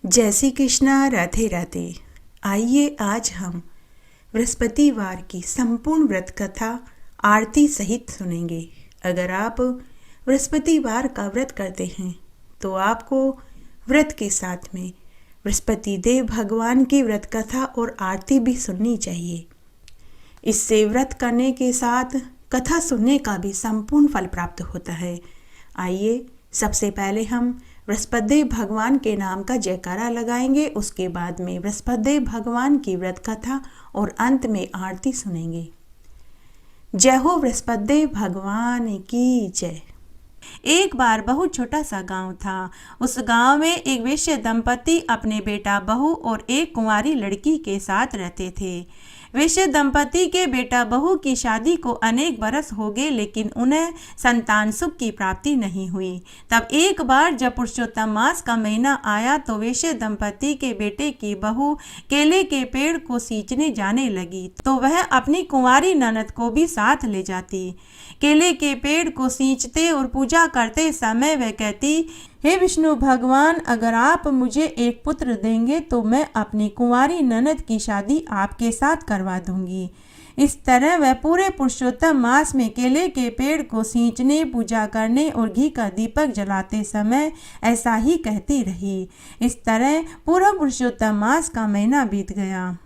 जय श्री कृष्णा। राधे राधे। आइए आज हम बृहस्पतिवार की संपूर्ण व्रत कथा आरती सहित सुनेंगे। अगर आप बृहस्पतिवार का व्रत करते हैं तो आपको व्रत के साथ में बृहस्पति देव भगवान की व्रत कथा और आरती भी सुननी चाहिए। इससे व्रत करने के साथ कथा सुनने का भी संपूर्ण फल प्राप्त होता है। आइए सबसे पहले हम बृहस्पति देव भगवान के नाम का जयकारा लगाएंगे। उसके बाद में बृहस्पति देव भगवान की व्रत कथा और अंत में आरती सुनेंगे। जय हो बृहस्पति देव भगवान की जय। एक बार बहुत छोटा सा गांव था। उस गांव में एक वैश्य दंपति अपने बेटा बहू और एक कुंवारी लड़की के साथ रहते थे। वैश्य दंपति के बेटा बहू की शादी को अनेक बरस हो गए, लेकिन उन्हें संतान सुख की प्राप्ति नहीं हुई। तब एक बार जब पुरुषोत्तम मास का महीना आया तो वैश्य दंपति के बेटे की बहू केले के पेड़ को सींचने जाने लगी तो वह अपनी कुंवारी ननद को भी साथ ले जाती। केले के पेड़ को सींचते और पूजा करते समय वह कहती, हे विष्णु भगवान, अगर आप मुझे एक पुत्र देंगे तो मैं अपनी कुंवारी ननद की शादी आपके साथ करवा दूंगी। इस तरह वह पूरे पुरुषोत्तम मास में केले के पेड़ को सींचने, पूजा करने और घी का दीपक जलाते समय ऐसा ही कहती रही। इस तरह पूरा पुरुषोत्तम मास का महीना बीत गया।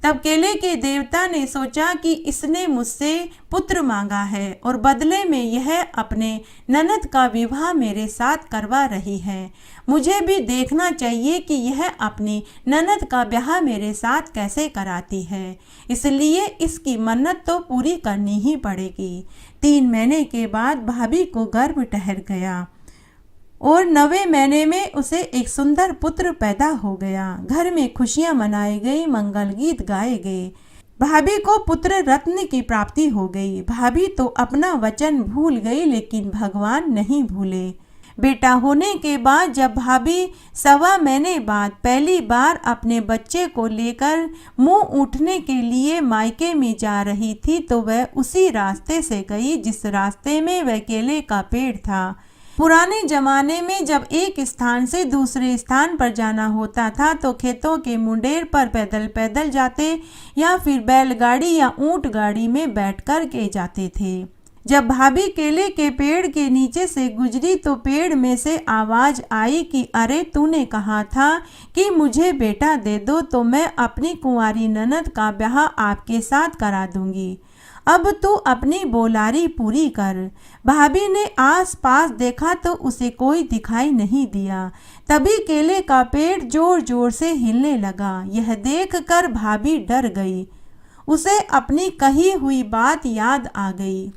तब केले के देवता ने सोचा कि इसने मुझसे पुत्र मांगा है और बदले में यह अपने ननद का विवाह मेरे साथ करवा रही है। मुझे भी देखना चाहिए कि यह अपनी ननद का ब्याह मेरे साथ कैसे कराती है, इसलिए इसकी मन्नत तो पूरी करनी ही पड़ेगी। 3 महीने के बाद भाभी को गर्भ ठहर गया और 9वें महीने में उसे एक सुंदर पुत्र पैदा हो गया। घर में खुशियां मनाई गई, मंगल गीत गाए गए। भाभी को पुत्र रत्न की प्राप्ति हो गई। भाभी तो अपना वचन भूल गई, लेकिन भगवान नहीं भूले। बेटा होने के बाद जब भाभी 1.25 महीने बाद पहली बार अपने बच्चे को लेकर मुंह उठने के लिए मायके में जा रही थी तो वह उसी रास्ते से गई जिस रास्ते में वह केले का पेड़ था। पुराने जमाने में जब एक स्थान से दूसरे स्थान पर जाना होता था तो खेतों के मुंडेर पर पैदल पैदल जाते या फिर बैलगाड़ी या ऊंट गाड़ी में बैठकर के जाते थे। जब भाभी केले के पेड़ के नीचे से गुजरी तो पेड़ में से आवाज आई कि अरे, तूने कहा था कि मुझे बेटा दे दो तो मैं अपनी कुंवारी ननद का ब्याह आपके साथ करा दूंगी। अब तू अपनी बोलारी पूरी कर। भाभी ने आस-पास देखा तो उसे कोई दिखाई नहीं दिया। तभी केले का पेड़ जोर जोर से हिलने लगा। यह देखकर भाभी डर गई। उसे अपनी कही हुई बात याद आ गई।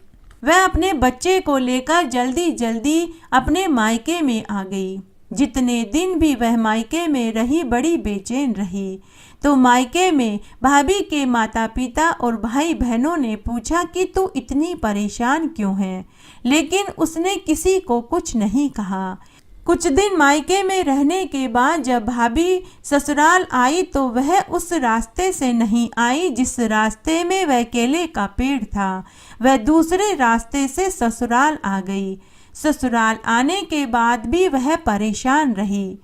वह अपने बच्चे को लेकर जल्दी जल्दी अपने मायके में आ गई। जितने दिन भी वह मायके में रही बड़ी बेचैन रही। तो मायके में भाभी के माता पिता और भाई बहनों ने पूछा कि तू इतनी परेशान क्यों है, लेकिन उसने किसी को कुछ नहीं कहा। कुछ दिन मायके में रहने के बाद जब भाभी ससुराल आई तो वह उस रास्ते से नहीं आई जिस रास्ते में वह केले का पेड़ था। वह दूसरे रास्ते से ससुराल आ गई। ससुराल आने के बाद भी वह परेशान रही।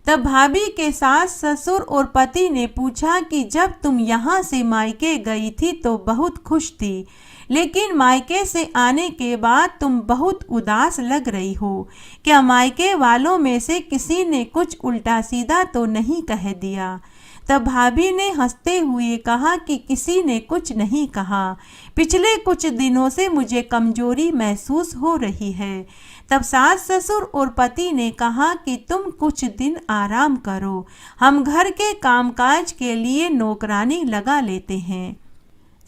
तब भाभी के सास, ससुर और पति ने पूछा कि जब तुम यहाँ से मायके गई थी तो बहुत खुश थी, लेकिन मायके से आने के बाद तुम बहुत उदास लग रही हो। क्या मायके वालों में से किसी ने कुछ उल्टा सीधा तो नहीं कह दिया? तब भाभी ने हंसते हुए कहा कि किसी ने कुछ नहीं कहा। पिछले कुछ दिनों से मुझे कमजोरी महसूस हो रही है। तब सास, ससुर और पति ने कहा कि तुम कुछ दिन आराम करो, हम घर के कामकाज के लिए नौकरानी लगा लेते हैं।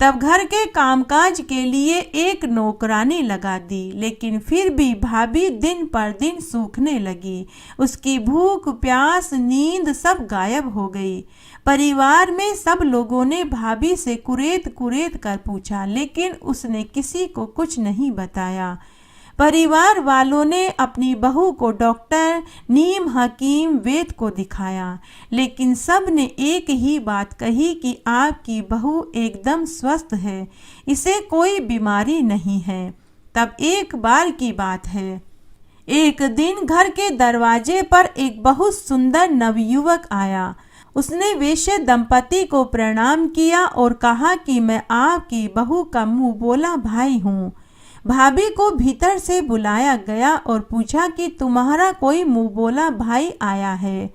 तब घर के कामकाज के लिए एक नौकरानी लगा दी, लेकिन फिर भी भाभी दिन पर दिन सूखने लगी। उसकी भूख, प्यास, नींद सब गायब हो गई। परिवार में सब लोगों ने भाभी से कुरेद कुरेद कर पूछा, लेकिन उसने किसी को कुछ नहीं बताया। परिवार वालों ने अपनी बहू को डॉक्टर, नीम हकीम, वेद को दिखाया, लेकिन सब ने एक ही बात कही कि आपकी बहू एकदम स्वस्थ है, इसे कोई बीमारी नहीं है। तब एक बार की बात है, एक दिन घर के दरवाजे पर एक बहुत सुंदर नवयुवक आया। उसने वेश्या दंपति को प्रणाम किया और कहा कि मैं आपकी बहू का मुंह बोला भाई हूँ। भाभी को भीतर से बुलाया गया और पूछा कि तुम्हारा कोई मुंह बोला भाई आया है।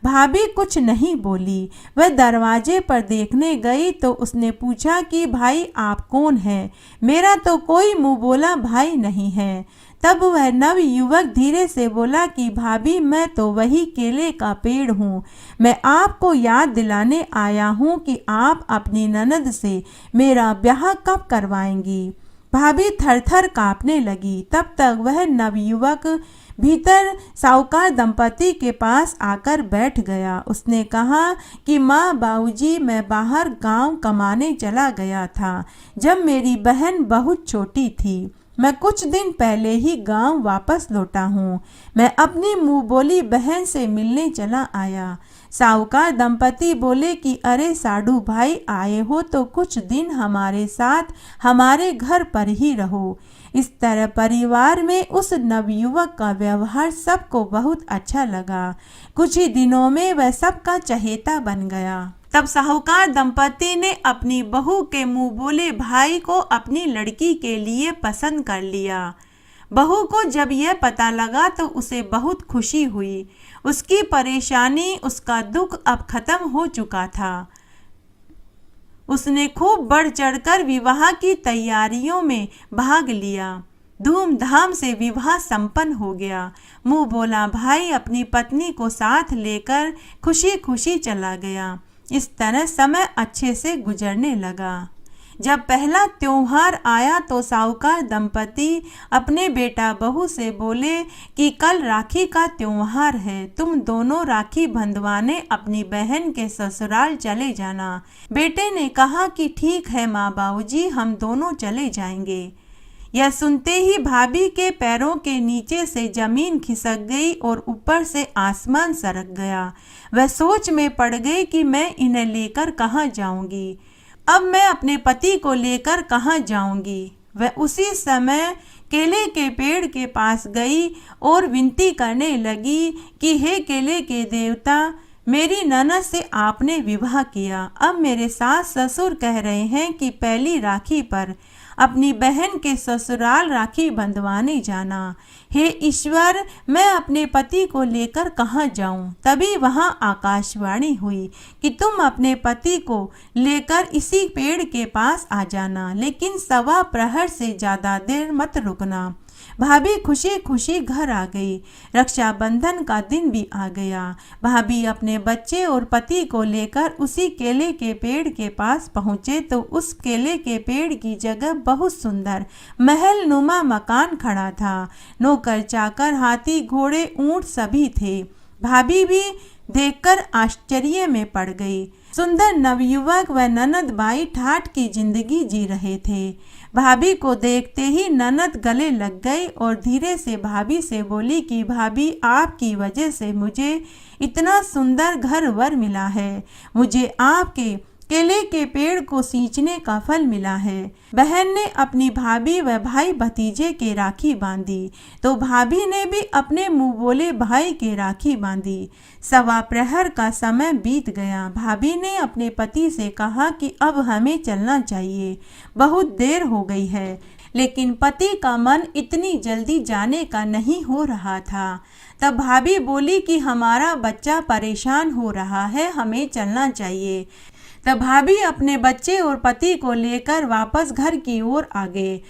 भाभी कुछ नहीं बोली। वह दरवाजे पर देखने गई तो उसने पूछा कि भाई आप कौन हैं? मेरा तो कोई मुंह बोला भाई नहीं है। तब वह नवयुवक धीरे से बोला कि भाभी मैं तो वही केले का पेड़ हूँ। मैं आपको याद दिलाने आया हूँ कि आप अपनी ननद से मेरा ब्याह कब करवाएंगी। भाभी थरथर कांपने लगी। तब तक वह नवयुवक भीतर साहूकार दंपति के पास आकर बैठ गया। उसने कहा कि माँ बाबूजी मैं बाहर गांव कमाने चला गया था जब मेरी बहन बहुत छोटी थी। मैं कुछ दिन पहले ही गांव वापस लौटा हूँ। मैं अपनी मुँह बोली बहन से मिलने चला आया। साहूकार दंपति बोले कि अरे साडू भाई आए हो तो कुछ दिन हमारे साथ हमारे घर पर ही रहो। इस तरह परिवार में उस नवयुवक का व्यवहार सबको बहुत अच्छा लगा। कुछ ही दिनों में वह सबका चहेता बन गया। तब साहूकार दंपति ने अपनी बहू के मुंह बोले भाई को अपनी लड़की के लिए पसंद कर लिया। बहू को जब यह पता लगा तो उसे बहुत खुशी हुई। उसकी परेशानी, उसका दुख अब खत्म हो चुका था। उसने खूब बढ़ चढ़कर विवाह की तैयारियों में भाग लिया। धूमधाम से विवाह संपन्न हो गया। मुंह बोला भाई अपनी पत्नी को साथ लेकर खुशी खुशी चला गया। इस तरह समय अच्छे से गुजरने लगा। जब पहला त्योहार आया तो साहूकार दंपति अपने बेटा बहू से बोले कि कल राखी का त्योहार है, तुम दोनों राखी बंधवाने अपनी बहन के ससुराल चले जाना। बेटे ने कहा कि ठीक है माँ बाबूजी हम दोनों चले जाएंगे। यह सुनते ही भाभी के पैरों के नीचे से जमीन खिसक गई और ऊपर से आसमान सरक गया। वह सोच में पड़ गई कि मैं इन्हें लेकर कहाँ जाऊंगी। अब मैं अपने पति को लेकर कहाँ जाऊंगी। वह उसी समय केले के पेड़ के पास गई और विनती करने लगी कि हे केले के देवता, मेरी ननद से आपने विवाह किया। अब मेरे सास ससुर कह रहे हैं कि पहली राखी पर अपनी बहन के ससुराल राखी बंधवाने जाना। हे ईश्वर, मैं अपने पति को लेकर कहाँ जाऊं? तभी वहां आकाशवाणी हुई कि तुम अपने पति को लेकर इसी पेड़ के पास आ जाना, लेकिन 1.25 प्रहर से ज़्यादा देर मत रुकना। भाभी खुशी खुशी घर आ गई। रक्षाबंधन का दिन भी आ गया। भाभी अपने बच्चे और पति को लेकर उसी केले के पेड़ के पास पहुँचे तो उस केले के पेड़ की जगह बहुत सुंदर महल नुमा मकान खड़ा था। नौकर चाकर, हाथी, घोड़े, ऊंट सभी थे। भाभी भी देखकर आश्चर्य में पड़ गई। सुंदर नवयुवक व ननद बाई ठाठ की जिंदगी जी रहे थे। भाभी को देखते ही ननद गले लग गई और धीरे से भाभी से बोली कि भाभी आपकी वजह से मुझे इतना सुंदर घर वर मिला है। मुझे आपके केले के पेड़ को सींचने का फल मिला है। बहन ने अपनी भाभी व भाई भतीजे के राखी बांधी तो भाभी ने भी अपने मुंह बोले भाई के राखी बांधी। 1.25 प्रहर का समय बीत गया। भाभी ने अपने पति से कहा कि अब हमें चलना चाहिए, बहुत देर हो गई है। लेकिन पति का मन इतनी जल्दी जाने का नहीं हो रहा था। तब भाभी बोली कि हमारा बच्चा परेशान हो रहा है, हमें चलना चाहिए। तब भाभी अपने बच्चे और पति को लेकर वापस घर की ओर आ गए।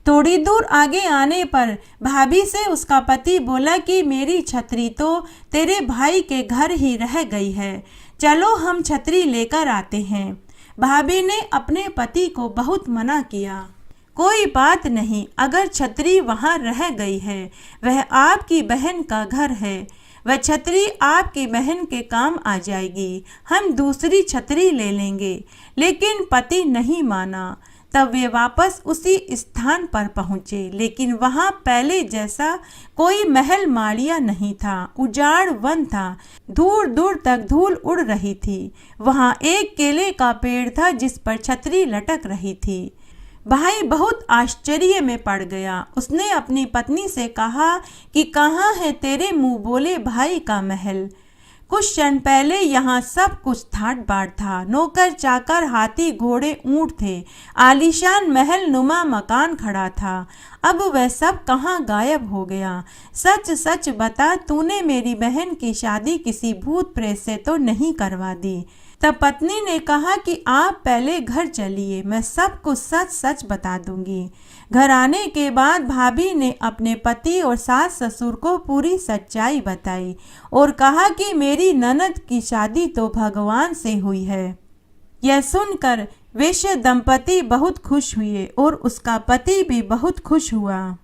थोड़ी दूर आगे आने पर भाभी से उसका पति बोला कि मेरी छतरी तो तेरे भाई के घर ही रह गई है, चलो हम छतरी लेकर आते हैं। भाभी ने अपने पति को बहुत मना किया। कोई बात नहीं, अगर छतरी वहाँ रह गई है, वह आपकी बहन का घर है, वह छतरी आपकी बहन के काम आ जाएगी, हम दूसरी छतरी ले लेंगे। लेकिन पति नहीं माना। तब वे वापस उसी स्थान पर पहुँचे, लेकिन वहाँ पहले जैसा कोई महल माड़िया नहीं था। उजाड़ वन था, दूर दूर तक धूल उड़ रही थी। वहाँ एक केले का पेड़ था जिस पर छतरी लटक रही थी। भाई बहुत आश्चर्य में पड़ गया। उसने अपनी पत्नी से कहा कि कहाँ है तेरे मुंह बोले भाई का महल। कुछ क्षण पहले यहाँ सब कुछ ठाट बाट था। नौकर चाकर, हाथी घोड़े, ऊंट थे। आलीशान महल नुमा मकान खड़ा था। अब वह सब कहाँ गायब हो गया। सच सच बता, तूने मेरी बहन की शादी किसी भूत प्रेत से तो नहीं करवा दी। तब पत्नी ने कहा कि आप पहले घर चलिए, मैं सब कुछ सच सच बता दूंगी। घर आने के बाद भाभी ने अपने पति और सास ससुर को पूरी सच्चाई बताई और कहा कि मेरी ननद की शादी तो भगवान से हुई है। यह सुनकर वैश्य दंपति बहुत खुश हुए और उसका पति भी बहुत खुश हुआ।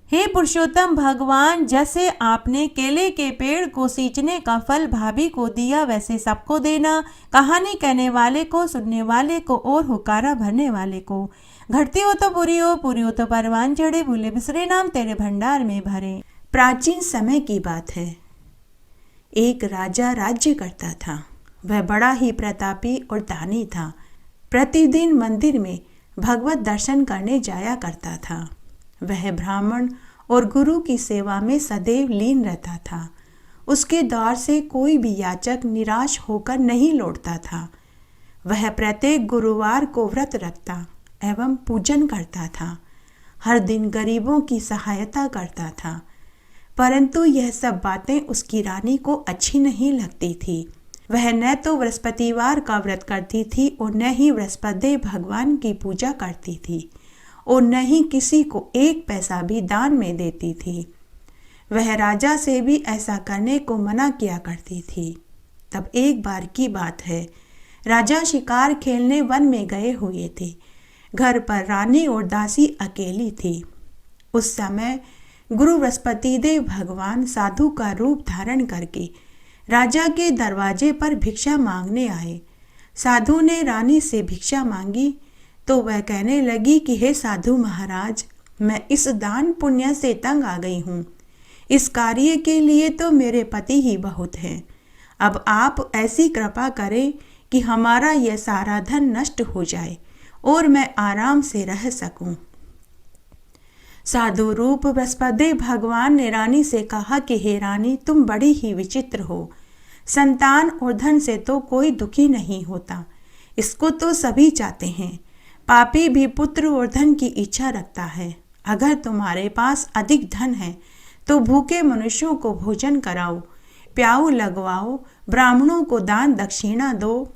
हे पुरुषोत्तम भगवान, जैसे आपने केले के पेड़ को सींचने का फल भाभी को दिया, वैसे सबको देना। कहानी कहने वाले को, सुनने वाले को और हुकारा भरने वाले को। घटती हो तो पूरी हो तो परवान चढ़े, भूले बिसरे नाम तेरे भंडार में भरे। प्राचीन समय की बात है। एक राजा राज्य करता था। वह बड़ा ही प्रतापी और दानी था। प्रतिदिन मंदिर में भगवत दर्शन करने जाया करता था। वह ब्राह्मण और गुरु की सेवा में सदैव लीन रहता था। उसके द्वार से कोई भी याचक निराश होकर नहीं लौटता था। वह प्रत्येक गुरुवार को व्रत रखता एवं पूजन करता था। हर दिन गरीबों की सहायता करता था। परंतु यह सब बातें उसकी रानी को अच्छी नहीं लगती थी। वह न तो बृहस्पतिवार का व्रत करती थी और न ही बृहस्पति भगवान की पूजा करती थी और न ही किसी को एक पैसा भी दान में देती थी। वह राजा से भी ऐसा करने को मना किया करती थी। तब एक बार की बात है, राजा शिकार खेलने वन में गए हुए थे। घर पर रानी और दासी अकेली थी। उस समय गुरु बृहस्पति देव भगवान साधु का रूप धारण करके राजा के दरवाजे पर भिक्षा मांगने आए। साधु ने रानी से भिक्षा मांगी तो वह कहने लगी कि हे साधु महाराज, मैं इस दान पुण्य से तंग आ गई हूँ। इस कार्य के लिए तो मेरे पति ही बहुत हैं। अब आप ऐसी कृपा करें कि हमारा यह सारा धन नष्ट हो जाए और मैं आराम से रह सकूं। साधु रूप बृहस्पति भगवान ने रानी से कहा कि हे रानी, तुम बड़ी ही विचित्र हो। संतान और धन से तो कोई दुखी नहीं होता, इसको तो सभी चाहते हैं। पापी भी पुत्र और धन की इच्छा रखता है। अगर तुम्हारे पास अधिक धन है तो भूखे मनुष्यों को भोजन कराओ, प्याऊ लगवाओ, ब्राह्मणों को दान दक्षिणा दो,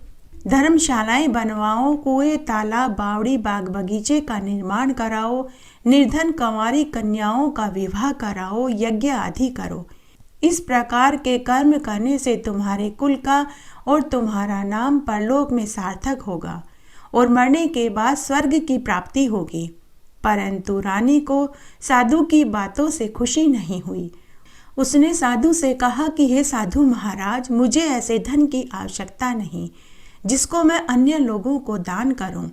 धर्मशालाएं बनवाओ, कुएं, तालाब, बावड़ी, बाग बगीचे का निर्माण कराओ, निर्धन कंवारी कन्याओं का विवाह कराओ, यज्ञ आदि करो। इस प्रकार के कर्म करने से तुम्हारे कुल का और तुम्हारा नाम परलोक में सार्थक होगा और मरने के बाद स्वर्ग की प्राप्ति होगी। परंतु रानी को साधु की बातों से खुशी नहीं हुई। उसने साधु से कहा कि हे साधु महाराज, मुझे ऐसे धन की आवश्यकता नहीं जिसको मैं अन्य लोगों को दान करूं,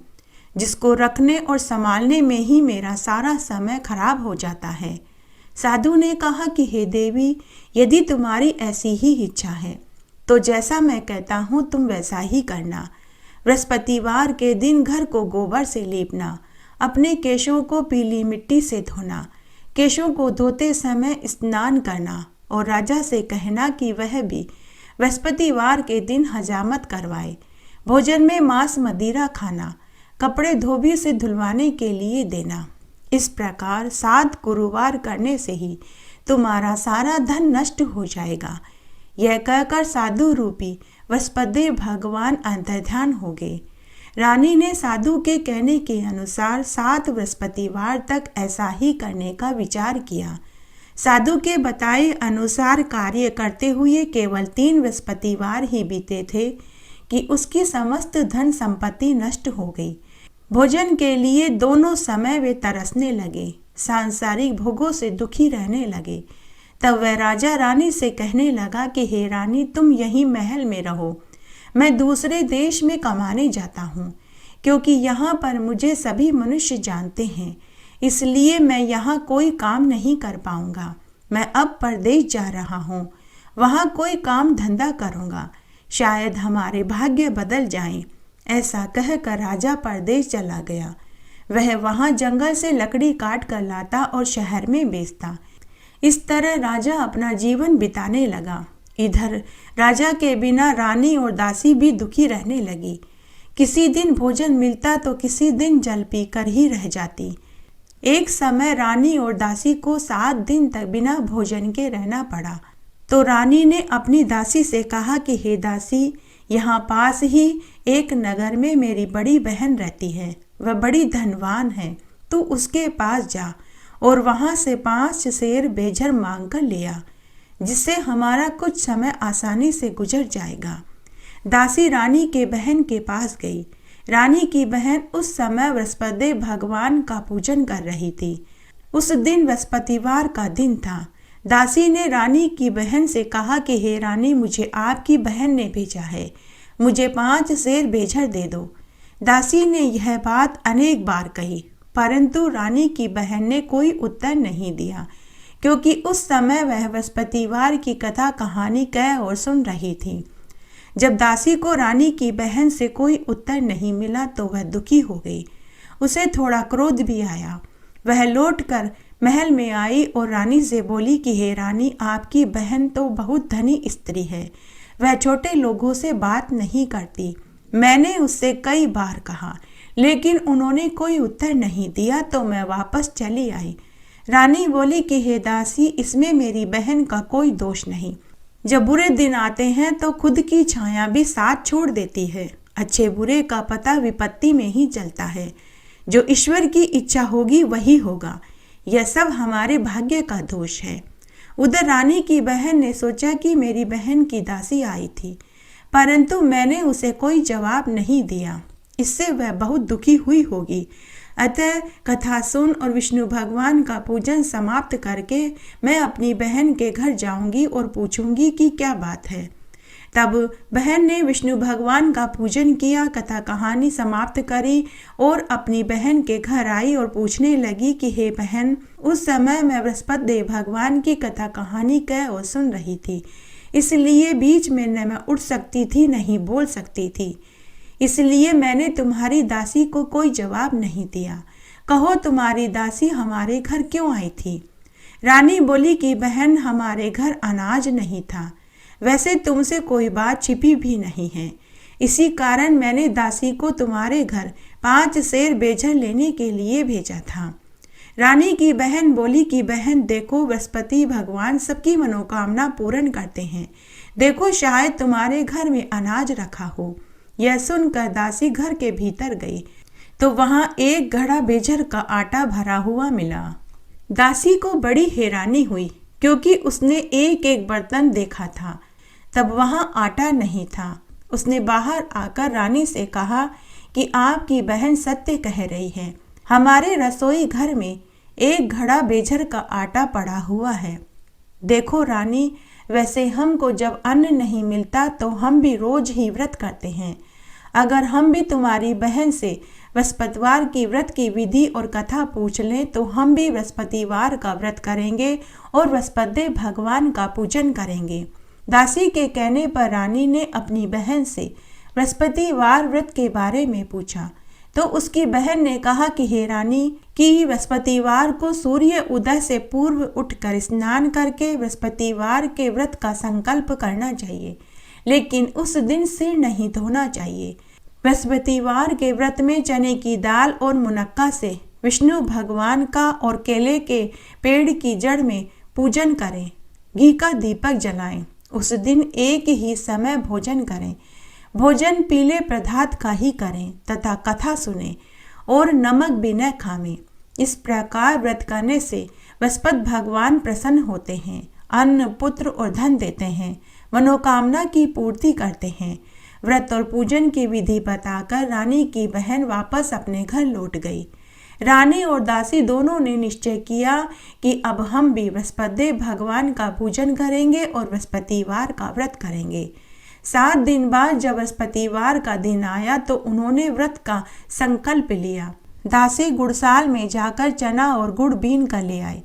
जिसको रखने और संभालने में ही मेरा सारा समय खराब हो जाता है। साधु ने कहा कि हे देवी, यदि तुम्हारी ऐसी ही इच्छा है तो जैसा मैं कहता हूँ तुम वैसा ही करना। बृहस्पतिवार के दिन घर को गोबर से लीपना, अपने केशों को पीली मिट्टी से धोना, केशों को धोते समय स्नान करना और राजा से कहना कि वह भी बृहस्पतिवार के दिन हजामत करवाए। भोजन में मांस मदिरा खाना, कपड़े धोबी से धुलवाने के लिए देना। इस प्रकार 7 गुरुवार करने से ही तुम्हारा सारा धन नष्ट हो जाएगा। यह कहकर साधु रूपी बृहस्पति भगवान अंतर्ध्यान हो गए। रानी ने साधु के कहने के अनुसार 7 बृहस्पतिवार तक ऐसा ही करने का विचार किया। साधु के बताए अनुसार कार्य करते हुए केवल 3 बृहस्पतिवार ही बीते थे कि उसकी समस्त धन संपत्ति नष्ट हो गई। भोजन के लिए दोनों समय वे तरसने लगे, सांसारिक भोगों से दुखी रहने लगे। तब वह राजा रानी से कहने लगा कि हे रानी, तुम यहीं महल में रहो, मैं दूसरे देश में कमाने जाता हूँ, क्योंकि यहाँ पर मुझे सभी मनुष्य जानते हैं, इसलिए मैं यहाँ कोई काम नहीं कर पाऊँगा। मैं अब परदेश जा रहा हूँ, वहाँ कोई काम धंधा करूँगा, शायद हमारे भाग्य बदल जाएं। ऐसा कहकर राजा परदेश चला गया। वह वहां जंगल से लकड़ी काट कर लाता और शहर में बेचता। इस तरह राजा अपना जीवन बिताने लगा। इधर राजा के बिना रानी और दासी भी दुखी रहने लगी। किसी दिन भोजन मिलता तो किसी दिन जल पीकर ही रह जाती। एक समय रानी और दासी को 7 दिन तक बिना भोजन के रहना पड़ा। तो रानी ने अपनी दासी से कहा कि हे दासी, यहाँ पास ही एक नगर में मेरी बड़ी बहन रहती है। वह बड़ी धनवान है। तू उसके पास जा और वहां से 5 सेर बेझर मांग कर ले आ, जिससे हमारा कुछ समय आसानी से गुजर जाएगा। दासी रानी के बहन के पास गई। रानी की बहन उस समय बृहस्पति भगवान का पूजन कर रही थी। उस दिन बृहस्पतिवार का दिन था। दासी ने रानी की बहन से कहा कि हे रानी, मुझे आपकी बहन ने भेजा है, मुझे 5 सेर बेझर दे दो। दासी ने यह बात अनेक बार कही, परंतु रानी की बहन ने कोई उत्तर नहीं दिया, क्योंकि उस समय वह बृहस्पतिवार की कथा कहानी कह और सुन रही थी। जब दासी को रानी की बहन से कोई उत्तर नहीं मिला तो वह दुखी हो गई। उसे थोड़ा क्रोध भी आया। वह लौटकर महल में आई और रानी से बोली कि हे रानी, आपकी बहन तो बहुत धनी स्त्री है। वह छोटे लोगों से बात नहीं करती। मैंने उससे कई बार कहा, लेकिन उन्होंने कोई उत्तर नहीं दिया, तो मैं वापस चली आई। रानी बोली कि हे दासी, इसमें मेरी बहन का कोई दोष नहीं। जब बुरे दिन आते हैं तो खुद की छाया भी साथ छोड़ देती है। अच्छे बुरे का पता विपत्ति में ही चलता है। जो ईश्वर की इच्छा होगी वही होगा। यह सब हमारे भाग्य का दोष है। उधर रानी की बहन ने सोचा कि मेरी बहन की दासी आई थी, परंतु मैंने उसे कोई जवाब नहीं दिया। इससे वह बहुत दुखी हुई होगी। अतः कथा सुन और विष्णु भगवान का पूजन समाप्त करके मैं अपनी बहन के घर जाऊंगी और पूछूंगी कि क्या बात है। तब बहन ने विष्णु भगवान का पूजन किया, कथा कहानी समाप्त करी और अपनी बहन के घर आई और पूछने लगी कि हे बहन, उस समय मैं बृहस्पति भगवान की कथा कहानी कह और सुन रही थी, इसलिए बीच में न मैं उठ सकती थी न ही बोल सकती थी। इसलिए मैंने तुम्हारी दासी को कोई जवाब नहीं दिया। कहो, तुम्हारी दासी हमारे घर क्यों आई थी? रानी बोली कि बहन, हमारे घर अनाज नहीं था। वैसे तुमसे कोई बात छिपी भी नहीं है। इसी कारण मैंने दासी को तुम्हारे घर 5 सेर बेझर लेने के लिए भेजा था। रानी की बहन बोली कि बहन देखो, बृहस्पति भगवान सबकी मनोकामना पूर्ण करते हैं। देखो, शायद तुम्हारे घर में अनाज रखा हो। यह सुनकर दासी घर के भीतर गई तो वहां एक घड़ा बेझर का आटा भरा हुआ मिला। दासी को बड़ी हैरानी हुई, क्योंकि उसने एक एक बर्तन देखा था, तब वहां आटा नहीं था। उसने बाहर आकर रानी से कहा कि आपकी बहन सत्य कह रही है। हमारे रसोई घर में एक घड़ा बेझर का आटा पड़ा हुआ है। देखो रानी, वैसे हमको जब अन्न नहीं मिलता तो हम भी रोज ही व्रत करते हैं। अगर हम भी तुम्हारी बहन से बृहस्पतिवार की व्रत की विधि और कथा पूछ लें तो हम भी बृहस्पतिवार का व्रत करेंगे और बृहस्पति भगवान का पूजन करेंगे। दासी के कहने पर रानी ने अपनी बहन से बृहस्पतिवार व्रत के बारे में पूछा, तो उसकी बहन ने कहा कि हे रानी, कि बृहस्पतिवार को सूर्य उदय से पूर्व उठकर स्नान करके बृहस्पतिवार के व्रत का संकल्प करना चाहिए, लेकिन उस दिन सिर नहीं धोना चाहिए। बृहस्पतिवार के व्रत में चने की दाल और मुनक्का से विष्णु भगवान का और केले के पेड़ की जड़ में पूजन करें। घी का दीपक जलाएं। उस दिन एक ही समय भोजन करें। भोजन पीले पदार्थ का ही करें तथा कथा सुने और नमक भी न खावें। इस प्रकार व्रत करने से बृहस्पति भगवान प्रसन्न होते हैं, अन्न, पुत्र और धन देते हैं, मनोकामना की पूर्ति करते हैं। व्रत और पूजन की विधि बताकर रानी की बहन वापस अपने घर लौट गई। रानी और दासी दोनों ने निश्चय किया कि अब हम भी बृहस्पति भगवान का पूजन करेंगे और बृहस्पतिवार का व्रत करेंगे। 7 दिन बाद जब बृहस्पतिवार का दिन आया तो उन्होंने व्रत का संकल्प लिया। दासी गुड़साल में जाकर चना और गुड़ बीन कर ले आई।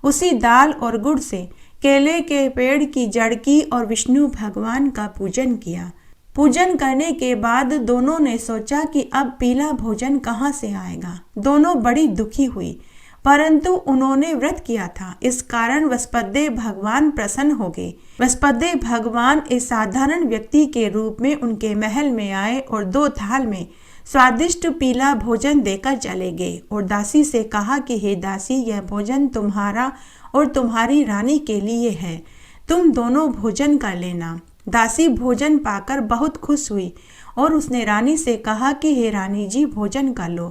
उसी दाल और गुड़ से केले के पेड़ की जड़ की और विष्णु भगवान का पूजन किया। पूजन करने के बाद दोनों ने सोचा कि अब पीला भोजन कहाँ से आएगा। दोनों बड़ी दुखी हुई, परंतु उन्होंने व्रत किया था, इस कारण वसुदेव भगवान प्रसन्न हो गए। वसुदेव भगवान एक साधारण व्यक्ति के रूप में उनके महल में आए और 2 थाल में स्वादिष्ट पीला भोजन देकर चले गए और दासी से कहा कि हे दासी, यह भोजन तुम्हारा और तुम्हारी रानी के लिए है, तुम दोनों भोजन कर लेना। दासी भोजन पाकर बहुत खुश हुई और उसने रानी से कहा कि हे रानी जी, भोजन कर लो।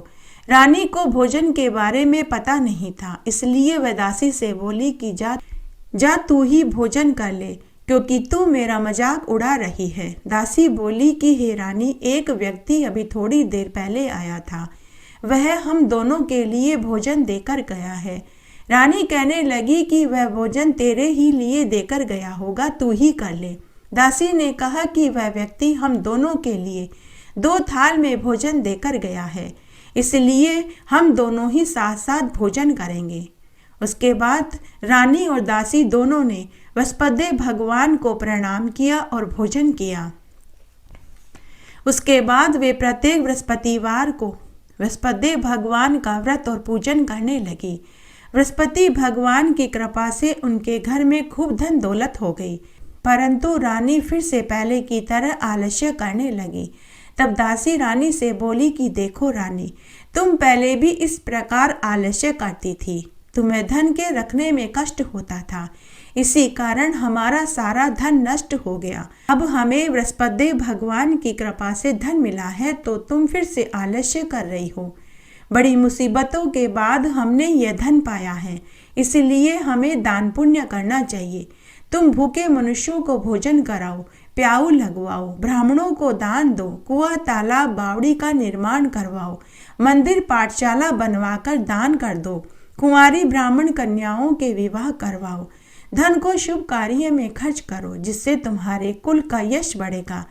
रानी को भोजन के बारे में पता नहीं था, इसलिए वह दासी से बोली कि जा तू ही भोजन कर ले, क्योंकि तू मेरा मजाक उड़ा रही है। दासी बोली कि हे रानी, एक व्यक्ति अभी थोड़ी देर पहले आया था, वह हम दोनों के लिए भोजन देकर गया है। रानी कहने लगी कि वह भोजन तेरे ही लिए देकर गया होगा, तू ही कर ले। दासी ने कहा कि वह व्यक्ति हम दोनों के लिए 2 थाल में भोजन देकर गया है, इसलिए हम दोनों ही साथ साथ भोजन करेंगे। उसके बाद रानी और दासी दोनों ने वसुदेव भगवान को प्रणाम किया और भोजन किया। उसके बाद वे प्रत्येक बृहस्पतिवार को वसुदेव भगवान का व्रत और पूजन करने लगी। बृहस्पति भगवान की कृपा से उनके घर में खूब धन दौलत हो गई, परंतु रानी फिर से पहले की तरह आलस्य करने लगी। तब दासी रानी से बोली कि देखो रानी, तुम पहले भी इस प्रकार आलस्य करती थी, तुम्हें धन के रखने में कष्ट होता था, इसी कारण हमारा सारा धन नष्ट हो गया। अब हमें बृहस्पति भगवान की कृपा से धन मिला है, तो तुम फिर से आलस्य कर रही हो। बड़ी मुसीबतों के बाद हमने यह धन पाया है, इसलिए हमें दान पुण्य करना चाहिए। तुम भूखे मनुष्यों को भोजन कराओ, प्याऊ लगवाओ, ब्राह्मणों को दान दो, कुआं तालाब बावड़ी का निर्माण करवाओ, मंदिर पाठशाला बनवाकर दान कर दो, कुंवारी ब्राह्मण कन्याओं के विवाह करवाओ, धन को शुभ कार्य में खर्च करो, जिससे तुम्हारे कुल का यश बढ़ेगा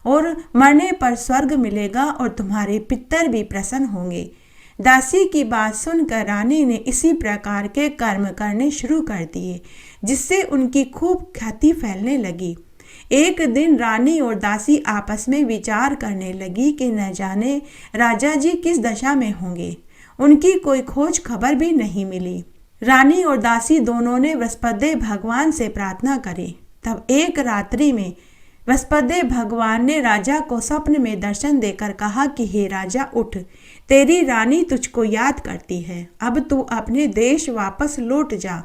और मरने पर स्वर्ग मिलेगा और तुम्हारे पितर भी प्रसन्न होंगे। दासी की बात सुनकर रानी ने इसी प्रकार के कर्म करने शुरू कर दिए, जिससे उनकी खूब ख्याति फैलने लगी। एक दिन रानी और दासी आपस में विचार करने लगी कि न जाने राजा जी किस दशा में होंगे। उनकी कोई खोज खबर भी नहीं मिली। रानी और दासी दोनों ने बृहस्पति भगवान से प्रार्थना करी। तब एक रात्रि में बृहस्पति भगवान ने राजा को स्वप्न में दर्शन देकर कहा कि हे राजा, उठ, तेरी रानी तुझको याद करती है, अब तू अपने देश वापस लौट जा।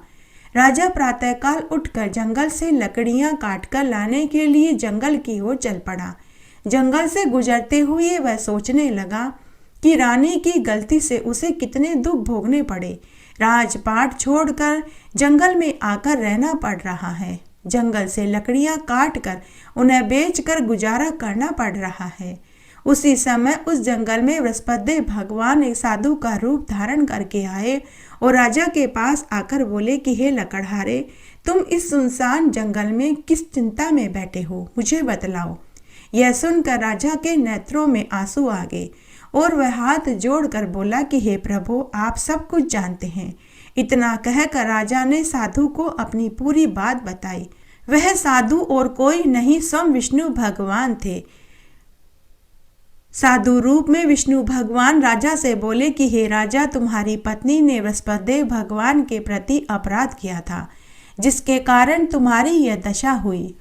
राजा प्रातःकाल उठकर जंगल से लकड़ियां काटकर लाने के लिए जंगल की ओर चल पड़ा। जंगल से गुजरते हुए वह सोचने लगा कि रानी की गलती से उसे कितने दुख भोगने पड़े। राजपाट छोड़कर जंगल में आकर रहना पड़ रहा है। जंगल से लकड़ियां काटकर उन्हें बेचकर गुजारा करना पड़ रहा है। उसी समय उस जंगल में बृहस्पति भगवान एक साधु का रूप धारण करके आए और राजा के पास आकर बोले कि हे लकड़हारे, तुम इस सुनसान जंगल में किस चिंता में बैठे हो, मुझे बतलाओ। यह सुनकर राजा के नेत्रों में आंसू आ गए और वह हाथ जोड़कर बोला कि हे प्रभु, आप सब कुछ जानते हैं। इतना कहकर राजा ने साधु को अपनी पूरी बात बताई। वह साधु और कोई नहीं, स्वयं विष्णु भगवान थे। साधु रूप में विष्णु भगवान राजा से बोले कि हे राजा, तुम्हारी पत्नी ने बृहस्पति भगवान के प्रति अपराध किया था, जिसके कारण तुम्हारी यह दशा हुई।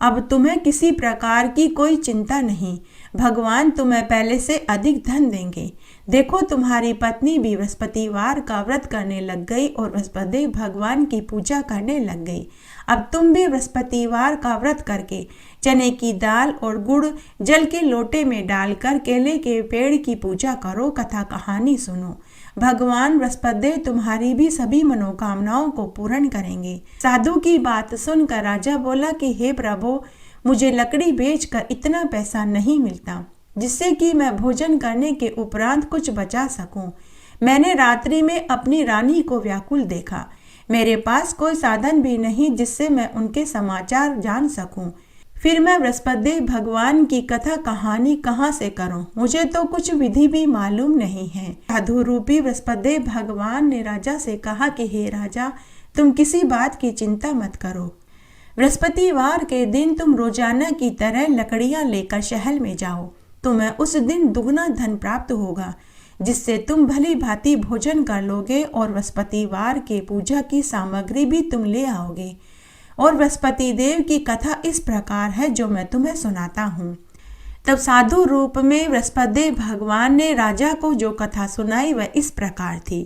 अब तुम्हें किसी प्रकार की कोई चिंता नहीं, भगवान तुम्हें पहले से अधिक धन देंगे। देखो, तुम्हारी पत्नी भी बृहस्पतिवार का व्रत करने लग गई और बृहस्पति भगवान की पूजा करने लग गई। अब तुम भी बृहस्पतिवार का व्रत करके चने की दाल और गुड़ जल के लोटे में डालकर केले के पेड़ की पूजा करो, कथा कहानी सुनो। भगवान बृहस्पति तुम्हारी भी सभी मनोकामनाओं को पूर्ण करेंगे। साधु की बात सुनकर राजा बोला कि हे प्रभु, मुझे लकड़ी बेचकर इतना पैसा नहीं मिलता जिससे कि मैं भोजन करने के उपरांत कुछ बचा सकूं। मैंने रात्रि में अपनी रानी को व्याकुल देखा। मेरे पास कोई साधन भी नहीं जिससे मैं उनके समाचार जान सकूं। फिर मैं बृहस्पति भगवान की कथा कहानी कहाँ से करूं? मुझे तो कुछ विधि भी मालूम नहीं है। साधु रूपी बृहस्पति भगवान ने राजा से कहा कि हे राजा, तुम किसी बात की चिंता मत करो। बृहस्पतिवार के दिन तुम रोजाना की तरह लकड़ियां लेकर शहर में जाओ। तुम्हें उस दिन दुगना धन प्राप्त होगा, जिससे तुम भली भांति भोजन कर लोगे और बृहस्पतिवार के पूजा की सामग्री भी तुम ले आओगे। और बृहस्पति देव की कथा इस प्रकार है जो मैं तुम्हें सुनाता हूँ। तब साधु रूप में बृहस्पति भगवान ने राजा को जो कथा सुनाई वह इस प्रकार थी।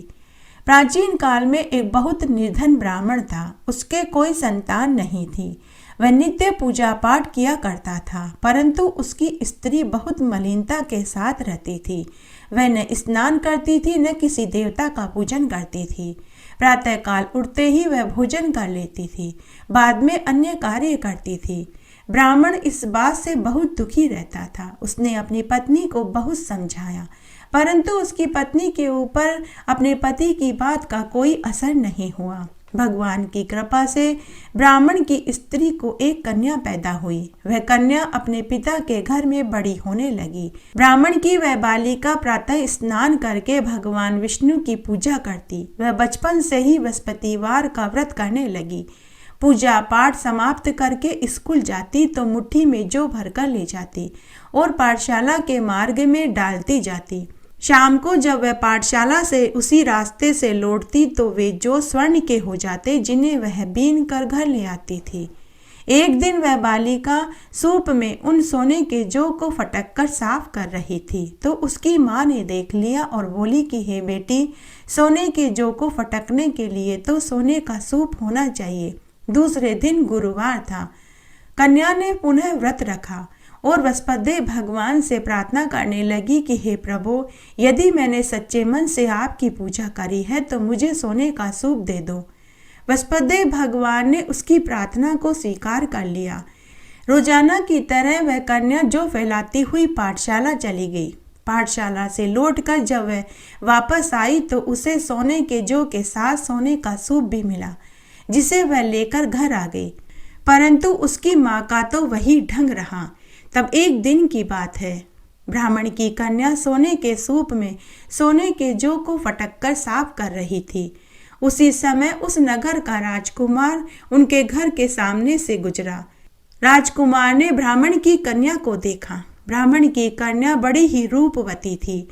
प्राचीन काल में एक बहुत निर्धन ब्राह्मण था। उसके कोई संतान नहीं थी। वह नित्य पूजा पाठ किया करता था, परंतु उसकी स्त्री बहुत मलिनता के साथ रहती थी। वह न स्नान करती थी, न किसी देवता का पूजन करती थी। प्रातःकाल उठते ही वह भोजन कर लेती थी, बाद में अन्य कार्य करती थी। ब्राह्मण इस बात से बहुत दुखी रहता था। उसने अपनी पत्नी को बहुत समझाया, परंतु उसकी पत्नी के ऊपर अपने पति की बात का कोई असर नहीं हुआ। भगवान की कृपा से ब्राह्मण की स्त्री को एक कन्या पैदा हुई। वह कन्या अपने पिता के घर में बड़ी होने लगी। ब्राह्मण की वह बालिका प्रातः स्नान करके भगवान विष्णु की पूजा करती। वह बचपन से ही बृहस्पतिवार का व्रत करने लगी। पूजा पाठ समाप्त करके स्कूल जाती तो मुट्ठी में जौ भरकर ले जाती और पाठशाला के मार्ग में डालती जाती। शाम को जब वह पाठशाला से उसी रास्ते से लौटती तो वे जौ स्वर्ण के हो जाते, जिन्हें वह बीन कर घर ले आती थी। एक दिन वह बालिका सूप में उन सोने के जौ को फटक कर साफ कर रही थी, तो उसकी माँ ने देख लिया और बोली कि हे बेटी, सोने के जौ को फटकने के लिए तो सोने का सूप होना चाहिए। दूसरे दिन गुरुवार था। कन्या ने पुनः व्रत रखा और बृहस्पति भगवान से प्रार्थना करने लगी कि हे प्रभु, यदि मैंने सच्चे मन से आपकी पूजा करी है तो मुझे सोने का सूप दे दो। बृहस्पति भगवान ने उसकी प्रार्थना को स्वीकार कर लिया। रोजाना की तरह वह कन्या जौ फैलाती हुई पाठशाला चली गई। पाठशाला से लौटकर जब वह वापस आई तो उसे सोने के जौ के साथ सोने का सूप भी मिला, जिसे वह लेकर घर आ गई, परंतु उसकी माँ का तो वही ढंग रहा। तब एक दिन की बात है, ब्राह्मण की कन्या सोने के सूप में सोने के जौ को फटककर साफ कर रही थी। उसी समय उस नगर का राजकुमार उनके घर के सामने से गुजरा। राजकुमार ने ब्राह्मण की कन्या को देखा। ब्राह्मण की कन्या बड़ी ही रूपवती थी।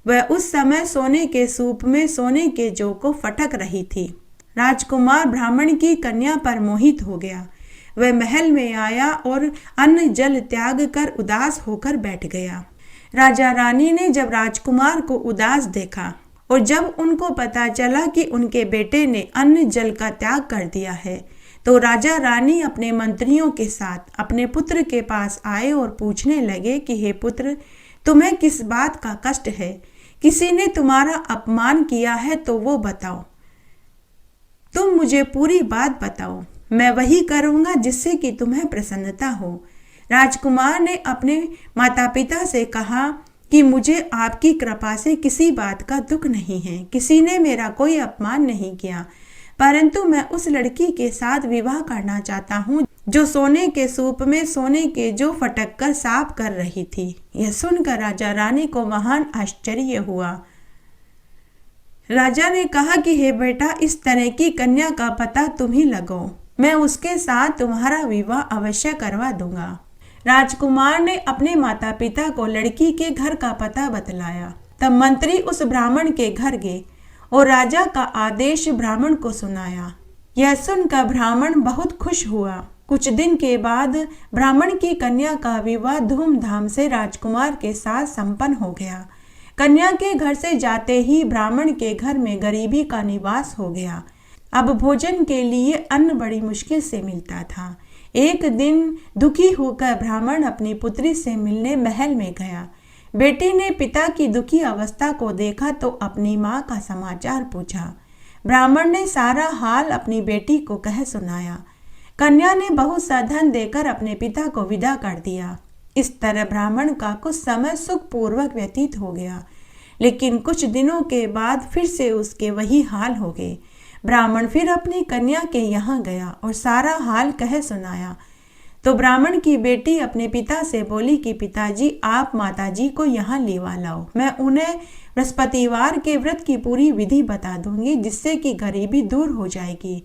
वह उस समय सोने के सूप में सोने के जौ को फटक रही थी। राजकुमार ब्राह्मण की कन्या पर मोहित हो गया। वह महल में आया और अन्न जल त्याग कर उदास होकर बैठ गया। राजा रानी ने जब राजकुमार को उदास देखा और जब उनको पता चला कि उनके बेटे ने अन्न जल का त्याग कर दिया है, तो राजा रानी अपने मंत्रियों के साथ अपने पुत्र के पास आए और पूछने लगे कि हे पुत्र, तुम्हें किस बात का कष्ट है? किसी ने तुम्हारा अपमान किया है तो वो बताओ। तुम मुझे पूरी बात बताओ, मैं वही करूँगा जिससे कि तुम्हें प्रसन्नता हो। राजकुमार ने अपने माता पिता से कहा कि मुझे आपकी कृपा से किसी बात का दुख नहीं है। किसी ने मेरा कोई अपमान नहीं किया, परंतु मैं उस लड़की के साथ विवाह करना चाहता हूँ जो सोने के सूप में सोने के जौ फटक कर साफ कर रही थी। यह सुनकर राजा रानी को महान आश्चर्य हुआ। राजा ने कहा कि हे बेटा, इस तरह की कन्या का पता तुम ही लगाओ, मैं उसके साथ तुम्हारा विवाह अवश्य करवा दूंगा। राजकुमार ने अपने माता पिता को लड़की के घर का पता बतलाया। तब मंत्री उस ब्राह्मण के घर गए और राजा का आदेश ब्राह्मण को सुनाया। यह सुनकर ब्राह्मण बहुत खुश हुआ। कुछ दिन के बाद ब्राह्मण की कन्या का विवाह धूमधाम से राजकुमार के साथ संपन्न हो गया। कन्या के घर से जाते ही ब्राह्मण के घर में गरीबी का निवास हो गया। अब भोजन के लिए अन्न बड़ी मुश्किल से मिलता था। एक दिन दुखी होकर ब्राह्मण अपनी पुत्री से मिलने महल में गया। बेटी ने पिता की दुखी अवस्था को देखा तो अपनी माँ का समाचार पूछा। ब्राह्मण ने सारा हाल अपनी बेटी को कह सुनाया। कन्या ने बहुत सा धन देकर अपने पिता को विदा कर दिया। इस तरह ब्राह्मण का कुछ समय सुखपूर्वक व्यतीत हो गया, लेकिन कुछ दिनों के बाद फिर से उसके वही हाल हो गए। ब्राह्मण फिर अपनी कन्या के यहाँ गया और सारा हाल कह सुनाया। तो ब्राह्मण की बेटी अपने पिता से बोली कि पिताजी, आप माताजी को यहाँ लेवा लाओ, मैं उन्हें बृहस्पतिवार के व्रत की पूरी विधि बता दूंगी, जिससे कि गरीबी दूर हो जाएगी।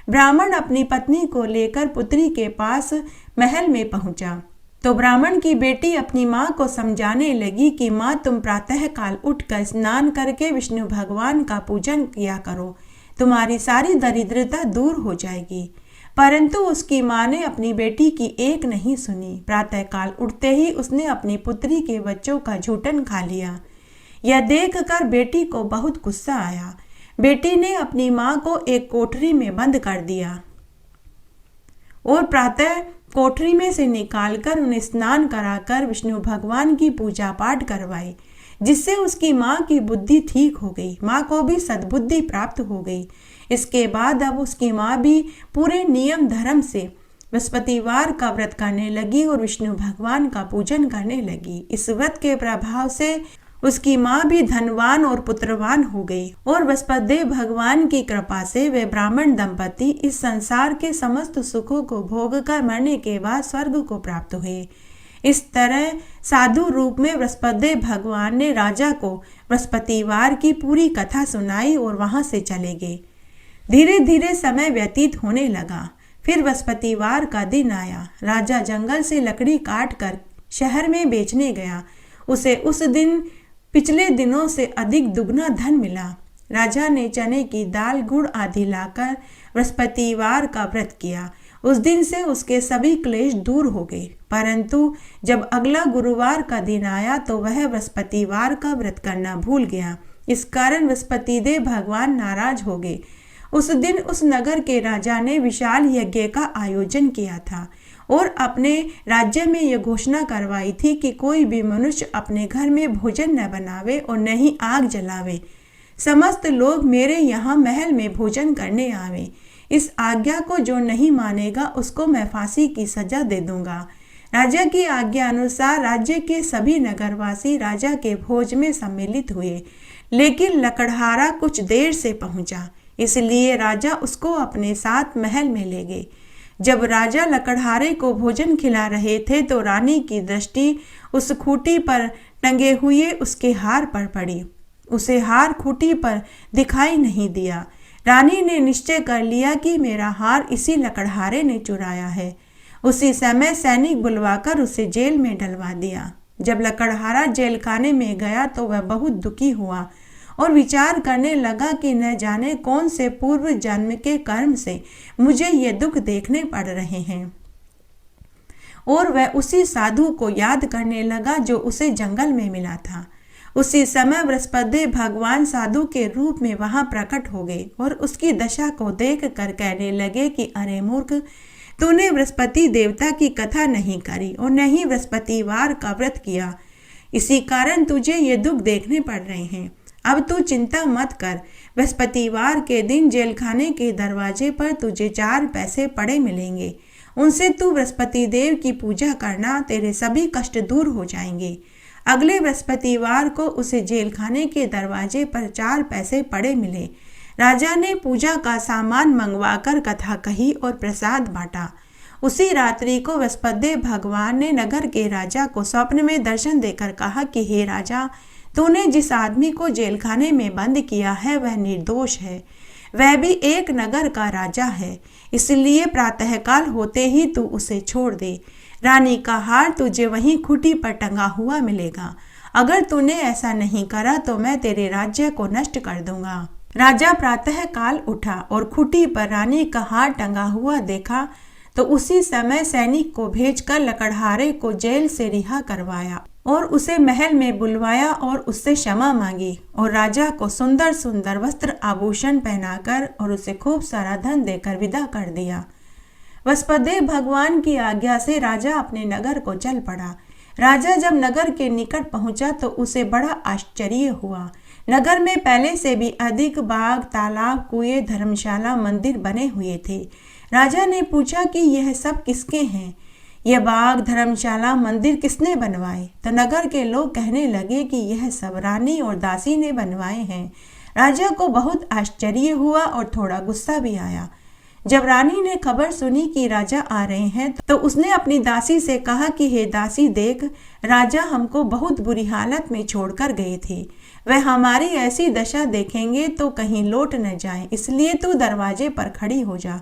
ब्राह्मण अपनी पत्नी को लेकर पुत्री के पास महल में पहुंचा तो ब्राह्मण की बेटी अपनी माँ को समझाने लगी कि माँ, तुम प्रातःकाल उठकर स्नान करके विष्णु भगवान का पूजन किया करो, तुम्हारी सारी दरिद्रता दूर हो जाएगी। परंतु उसकी माँ ने अपनी बेटी की एक नहीं सुनी। प्रातःकाल उठते ही उसने अपनी पुत्री के बच्चों का झूठन खा लिया। यह देखकर बेटी को बहुत गुस्सा आया। बेटी ने अपनी माँ को एक कोठरी में बंद कर दिया और प्रातः कोठरी में से निकालकर उन्हें स्नान कराकर विष्णु भगवान की पूजा पाठ करवाई, जिससे उसकी माँ की बुद्धि ठीक हो गई। माँ को भी सद्बुद्धि प्राप्त हो गई। इसके बाद अब उसकी माँ भी पूरे नियम धर्म से बृहस्पतिवार का व्रत करने लगी और विष्णु भगवान का पूजन करने लगी। इस व्रत के प्रभाव से उसकी माँ भी धनवान और पुत्रवान हो गई और बृहस्पति भगवान की कृपा से वे ब्राह्मण दंपति इस संसार के समस्त सुखों को भोग कर मरने के बाद स्वर्ग को प्राप्त हुए। इस तरह साधु रूप में बृहस्पति भगवान ने राजा को बृहस्पतिवार की पूरी कथा सुनाई और वहां से चले गए। धीरे धीरे समय व्यतीत होने लगा। फिर बृहस्पतिवार का दिन आया। राजा जंगल से लकड़ी काट कर शहर में बेचने गया। उसे उस दिन पिछले दिनों से अधिक दुगना धन मिला। राजा ने चने की दाल, गुड़ आदि लाकर बृहस्पतिवार का व्रत किया। उस दिन से उसके सभी क्लेश दूर हो गए। परंतु जब अगला गुरुवार का दिन आया तो वह बृहस्पतिवार का व्रत करना भूल गया। इस कारण बृहस्पति देव भगवान नाराज हो गए। उस दिन उस नगर के राजा ने विशाल यज्ञ का आयोजन किया था और अपने राज्य में यह घोषणा करवाई थी कि कोई भी मनुष्य अपने घर में भोजन न बनावे और न ही आग जलावे। समस्त लोग मेरे यहाँ महल में भोजन करने आवे। इस आज्ञा को जो नहीं मानेगा उसको मैं फांसी की सजा दे दूंगा। राजा की आज्ञा अनुसार राज्य के सभी नगरवासी राजा के भोज में सम्मिलित हुए, लेकिन लकड़हारा कुछ देर से पहुंचा, इसलिए राजा उसको अपने साथ महल में ले गए। जब राजा लकड़हारे को भोजन खिला रहे थे तो रानी की दृष्टि उस खूंटी पर टंगे हुए उसके हार पर पड़ी। उसे हार खूंटी पर दिखाई नहीं दिया। रानी ने निश्चय कर लिया कि मेरा हार इसी लकड़हारे ने चुराया है। उसी समय सैनिक बुलवाकर उसे जेल में डलवा दिया। जब लकड़हारा जेल खाने में गया तो वह बहुत दुखी हुआ और विचार करने लगा कि न जाने कौन से पूर्व जन्म के कर्म से मुझे ये दुख देखने पड़ रहे हैं। और वह उसी साधु को याद करने लगा जो उसे जंगल में मिला था। उसी समय बृहस्पति भगवान साधु के रूप में वहां प्रकट हो गए और उसकी दशा को देख कर कहने लगे कि अरे मूर्ख, तूने बृहस्पति देवता की कथा नहीं करी और न ही बृहस्पतिवार का व्रत किया। इसी कारण तुझे ये दुख देखने पड़ रहे हैं। अब तू चिंता मत कर। बृहस्पतिवार के दिन जेलखाने के दरवाजे पर तुझे 4 पैसे पड़े मिलेंगे। उनसे तू बृहस्पति देव की पूजा करना, तेरे सभी कष्ट दूर हो जाएंगे। अगले बृहस्पतिवार को उसे जेलखाने के दरवाजे पर 4 पैसे पड़े मिले। राजा ने पूजा का सामान मंगवाकर कथा कही और प्रसाद बांटा। उसी रात्रि को बृहस्पति भगवान ने नगर के राजा को स्वप्न में दर्शन देकर कहा कि हे राजा, तूने जिस आदमी को जेलखाने में बंद किया है वह निर्दोष है, वह भी एक नगर का राजा है, इसलिए प्रातःकाल होते ही तू उसे छोड़ दे। रानी का हार तुझे वहीं खूंटी पर टंगा हुआ मिलेगा। अगर तूने ऐसा नहीं करा तो मैं तेरे राज्य को नष्ट कर दूंगा। राजा प्रातःकाल उठा और खूंटी पर रानी का हार टंगा हुआ देखा तो उसी समय सैनिक को भेजकर लकड़हारे को जेल से रिहा करवाया और उसे महल में बुलवाया और उससे क्षमा मांगी और राजा को सुंदर सुंदर वस्त्र आभूषण पहनाकर और उसे खूब सारा धन देकर विदा कर दिया। बृहस्पति भगवान की आज्ञा से राजा अपने नगर को चल पड़ा। राजा जब नगर के निकट पहुंचा तो उसे बड़ा आश्चर्य हुआ। नगर में पहले से भी अधिक बाग, तालाब, कुएं, धर्मशाला, मंदिर बने हुए थे। राजा ने पूछा कि यह सब किसके हैं? यह बाग, धर्मशाला, मंदिर किसने बनवाए? तो नगर के लोग कहने लगे कि यह सब रानी और दासी ने बनवाए हैं। राजा को बहुत आश्चर्य हुआ और थोड़ा गुस्सा भी आया। जब रानी ने खबर सुनी कि राजा आ रहे हैं तो उसने अपनी दासी से कहा कि हे दासी, देख, राजा हमको बहुत बुरी हालत में छोड़कर गए थे। वह हमारी ऐसी दशा देखेंगे तो कहीं लौट न जाए, इसलिए तू दरवाजे पर खड़ी हो जा।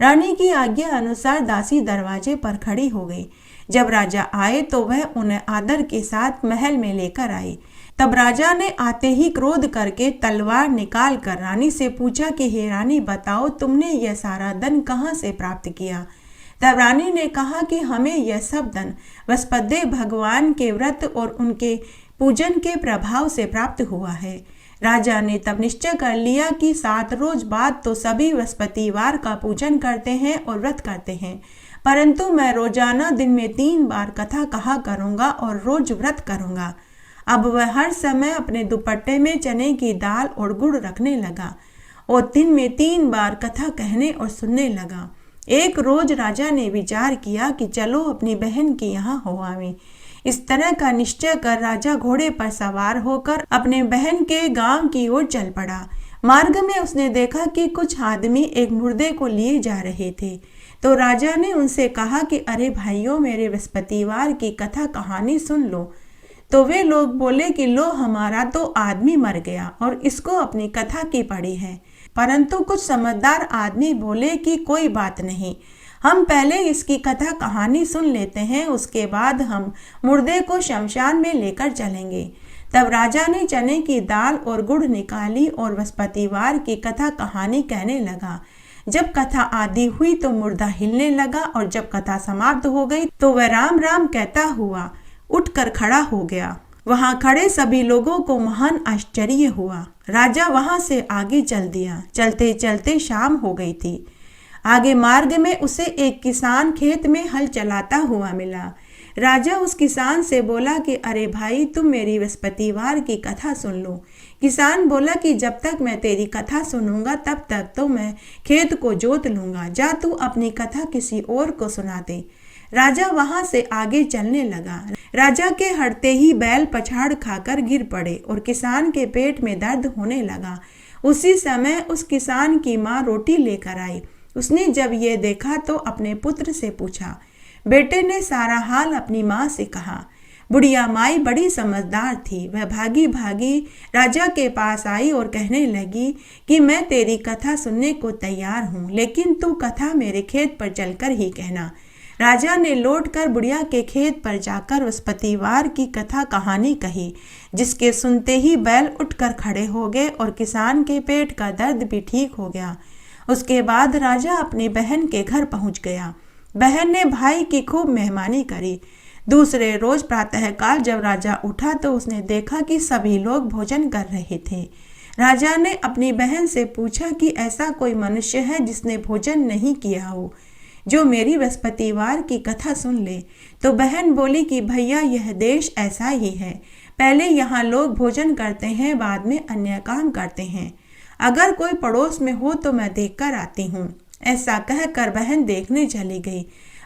रानी की आज्ञा अनुसार दासी दरवाजे पर खड़ी हो गई। जब राजा आए तो वह उन्हें आदर के साथ महल में लेकर आई। तब राजा ने आते ही क्रोध करके तलवार निकाल कर रानी से पूछा कि हे रानी, बताओ तुमने यह सारा धन कहाँ से प्राप्त किया। तब रानी ने कहा कि हमें यह सब धन बृहस्पति भगवान के व्रत और उनके पूजन के प्रभाव से प्राप्त हुआ है। राजा ने तब निश्चय कर लिया कि 7 रोज बाद तो सभी बृहस्पतिवार का पूजन करते हैं और व्रत करते हैं, परंतु मैं रोजाना दिन में 3 बार कथा कहा करूंगा और रोज व्रत करूंगा। अब वह हर समय अपने दुपट्टे में चने की दाल और गुड़ रखने लगा और दिन में 3 बार कथा कहने और सुनने लगा। एक रोज राजा ने विचार किया कि चलो अपनी बहन के यहाँ हो आवें। इस तरह का निश्चय कर राजा घोड़े पर सवार होकर अपने बहन के गांव की ओर चल पड़ा। मार्ग में उसने देखा कि कुछ आदमी एक मुर्दे को लिए जा रहे थे, तो राजा ने उनसे कहा कि अरे भाइयों, मेरे बृहस्पतिवार की कथा कहानी सुन लो। तो वे लोग बोले कि लो, हमारा तो आदमी मर गया और इसको अपनी कथा की पड़ी है। परंतु कुछ समझदार आदमी बोले कि कोई बात नहीं, हम पहले इसकी कथा कहानी सुन लेते हैं, उसके बाद हम मुर्दे को शमशान में लेकर चलेंगे। तब राजा ने चने की दाल और गुड़ निकाली और बृहस्पतिवार की कथा कहानी कहने लगा। जब कथा आदि हुई तो मुर्दा हिलने लगा और जब कथा समाप्त हो गई तो वह राम राम कहता हुआ उठकर खड़ा हो गया। वहां खड़े सभी लोगों को महान आश्चर्य हुआ। राजा वहां से आगे चल दिया। चलते चलते शाम हो गई थी। आगे मार्ग में उसे एक किसान खेत में हल चलाता हुआ मिला। राजा उस किसान से बोला कि अरे भाई, तुम मेरी बृहस्पतिवार की कथा सुन लो। किसान बोला कि जब तक मैं तेरी कथा सुनूंगा तब तक तो मैं खेत को जोत लूंगा, जा तू अपनी कथा किसी और को सुना दे। राजा वहां से आगे चलने लगा। राजा के हटते ही बैल पछाड़ खाकर गिर पड़े और किसान के पेट में दर्द होने लगा। उसी समय उस किसान की माँ रोटी लेकर आई। उसने जब ये देखा तो अपने पुत्र से पूछा। बेटे ने सारा हाल अपनी माँ से कहा। बुढ़िया माई बड़ी समझदार थी। वह भागी भागी राजा के पास आई और कहने लगी कि मैं तेरी कथा सुनने को तैयार हूँ, लेकिन तू कथा मेरे खेत पर चलकर ही कहना। राजा ने लौटकर बुढ़िया के खेत पर जाकर बृहस्पतिवार की कथा कहानी कही, जिसके सुनते ही बैल उठकर खड़े हो गए और किसान के पेट का दर्द भी ठीक हो गया। उसके बाद राजा अपनी बहन के घर पहुंच गया। बहन ने भाई की खूब मेहमानी करी। दूसरे रोज प्रातःकाल जब राजा उठा तो उसने देखा कि सभी लोग भोजन कर रहे थे। राजा ने अपनी बहन से पूछा कि ऐसा कोई मनुष्य है जिसने भोजन नहीं किया हो, जो मेरी बृहस्पतिवार की कथा सुन ले। तो बहन बोली कि भैया, यह देश ऐसा ही है। पहले यहाँ लोग भोजन करते हैं, बाद में अन्य काम करते हैं। अगर कोई पड़ोस में हो तो मैं देखकर आती हूँ। ऐसा कहकर बहन देखने चली गई,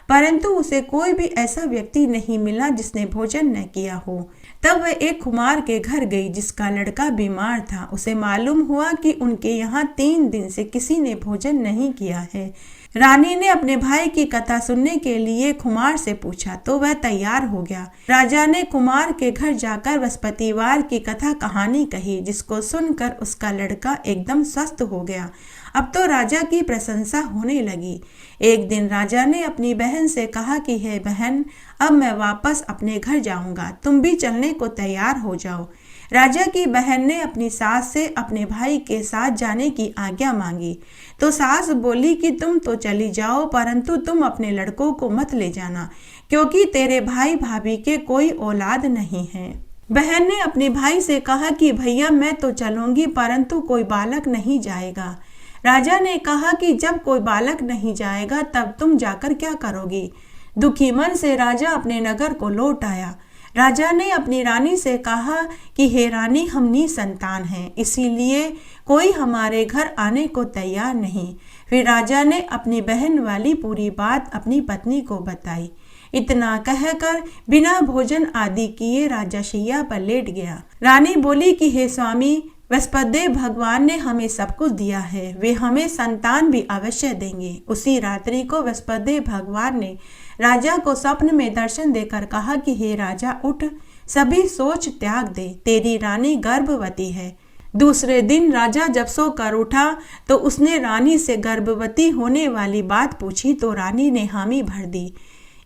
परंतु उसे कोई भी ऐसा व्यक्ति नहीं मिला जिसने भोजन न किया हो। तब वह एक कुम्हार के घर गई जिसका लड़का बीमार था। उसे मालूम हुआ कि उनके यहाँ 3 दिन से किसी ने भोजन नहीं किया है। रानी ने अपने भाई की कथा सुनने के लिए कुम्हार से पूछा तो वह तैयार हो गया। राजा ने कुम्हार के घर जाकर बृहस्पतिवार की कथा कहानी कही, जिसको सुनकर उसका लड़का एकदम स्वस्थ हो गया। अब तो राजा की प्रशंसा होने लगी। एक दिन राजा ने अपनी बहन से कहा कि हे बहन, अब मैं वापस अपने घर जाऊंगा, तुम भी चलने को तैयार हो जाओ। राजा की बहन ने अपनी सास से अपने भाई के साथ जाने की आज्ञा मांगी, तो सास बोली कि तुम तो चली जाओ, परंतु तुम अपने लड़कों को मत ले जाना, क्योंकि तेरे भाई भाभी के कोई औलाद नहीं है। बहन ने अपने भाई से कहा कि भैया, मैं तो चलूंगी, परंतु कोई बालक नहीं जाएगा। राजा ने कहा कि जब कोई बालक नहीं जाएगा तब तुम जाकर क्या करोगी। दुखी मन से राजा अपने नगर को लौट आया। राजा ने अपनी रानी से कहा कि हे रानी, हम निसंतान हैं, इसीलिए कोई हमारे घर आने को तैयार नहीं। फिर राजा ने अपनी बहन वाली पूरी बात अपनी पत्नी को बताई। इतना कहकर बिना भोजन आदि किए राजा शैया पर लेट गया। रानी बोली कि हे स्वामी, बृहस्पति भगवान ने हमें सब कुछ दिया है, वे हमें संतान भी अवश्य देंगे। उसी रात्रि को बृहस्पति भगवान ने राजा को स्वप्न में दर्शन देकर कहा कि हे राजा, उठ, सभी सोच त्याग दे, तेरी रानी गर्भवती है। दूसरे दिन राजा जब सोकर उठा तो उसने रानी से गर्भवती होने वाली बात पूछी तो रानी ने हामी भर दी।